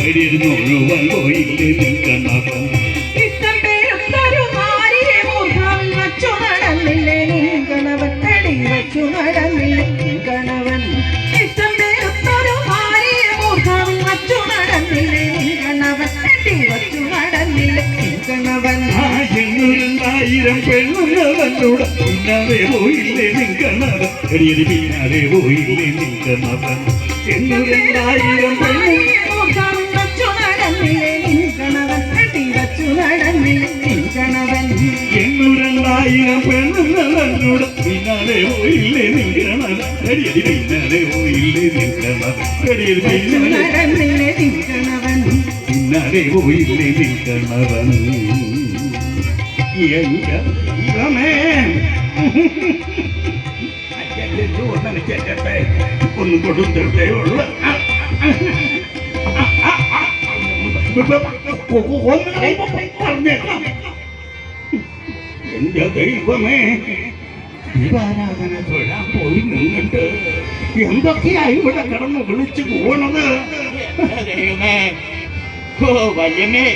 മുഴുവൻ പോയില്ലേ നിൽക്കണവൻ ഇഷ്ടം പേരുത്തൊരു ഭാര്യയെ മൂർധാവിൽ വച്ചു നടന്നില്ലേ നിൻകണവൻ തടി വച്ചു നടന്നില്ലേ നിൻകണവൻ ഇഷ്ടം പേരുത്തൊരു ഭാര്യയെ മൂർധാവിൽ വച്ചു നടന്നില്ലേ നിൻകണവൻ തടി വച്ചു നടന്നില്ലേ നിൻകണവൻ 1000 പെണ്ണുങ്ങളോട് പിന്നാലെ പോയില്ലേ നിൽക്കണവൻ പിന്നാലെ പോയില്ലേ നിൽക്കണവൻ 2000 പെണ്ണുങ്ങൾ പെണ്ണുങ്ങളോട് പിന്നാലെ പോയില്ലേ നിൽക്കണവൻ പിന്നാലെ പോയില്ലേ നിൽക്കണവൻ പിന്നാലെ പോയില്ലേ നിൽക്കണവൻ ഒന്ന് കൊടുത്തിട്ടേ ഉള്ളു എന്റെ ദൈവമേ ദീപാരാധന തൊഴാൻ പോയി നിന്നിട്ട് എന്തൊക്കെയായി ഇവിടെ കിടന്ന് വിളിച്ചു പോണത് ദൈവമേ ഓ വല്യമ്മേ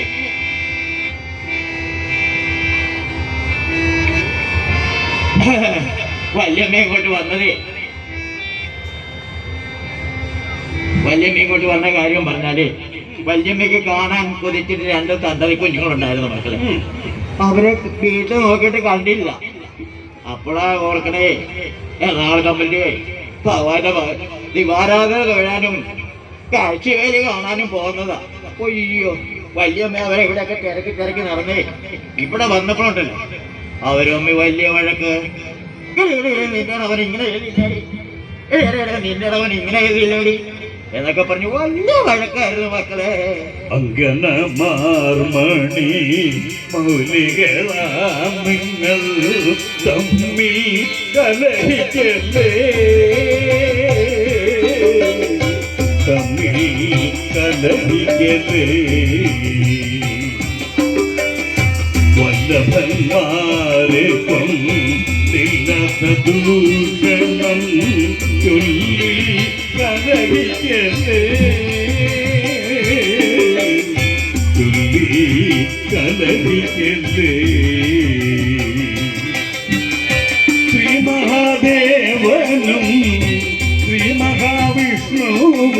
വല്യമ്മ ഇങ്ങോട്ട് വന്നതേ വല്യമ്മ ഇങ്ങോട്ട് വന്ന കാര്യം പറഞ്ഞാലേ വല്യമ്മയ്ക്ക് കാണാൻ കൊതിച്ചിട്ട് 2 തന്തവി കുഞ്ഞുങ്ങളുണ്ടായിരുന്നു മക്കളെ അവരെ വീട്ടിൽ നോക്കിയിട്ട് കണ്ടില്ല അപ്പോഴാ ഓർക്കണേ എറണാകുളം കമ്പനിയെ ദിവാരാധന തൊഴാനും കാഴ്ചവേലി കാണാനും പോകുന്നതാ അയ്യോ വല്യമ്മ അവരെ ഇവിടെയൊക്കെ തിരക്കി നടന്നേ ഇവിടെ വന്നപ്പോഴുണ്ടല്ലോ അവരമ്മ വലിയ വഴക്ക് നിന്നടവൻ ഇങ്ങനെ നിന്നടവൻ ഇങ്ങനെ എഴുതിയില്ലേടി എന്നൊക്കെ പറഞ്ഞു വലിയ വഴക്കായിരുന്നു മക്കളെ അങ്കനമാർമണി മൗലികളാം നിങ്ങൾ തമ്മിൽ കലഹിക്കല്ലേ തമ്മിൽ കലഹിക്കല്ലേ വല്ലഭന്മാരെ കൊണ്ടില്ലാത്ത ദൂഷണം ചൊല്ലി കലഹിക്കല്ലേ ചൊല്ലി കലഹിക്കല്ലേ ശ്രീ മഹാദേവനും ശ്രീ മഹാവിഷ്ണുവും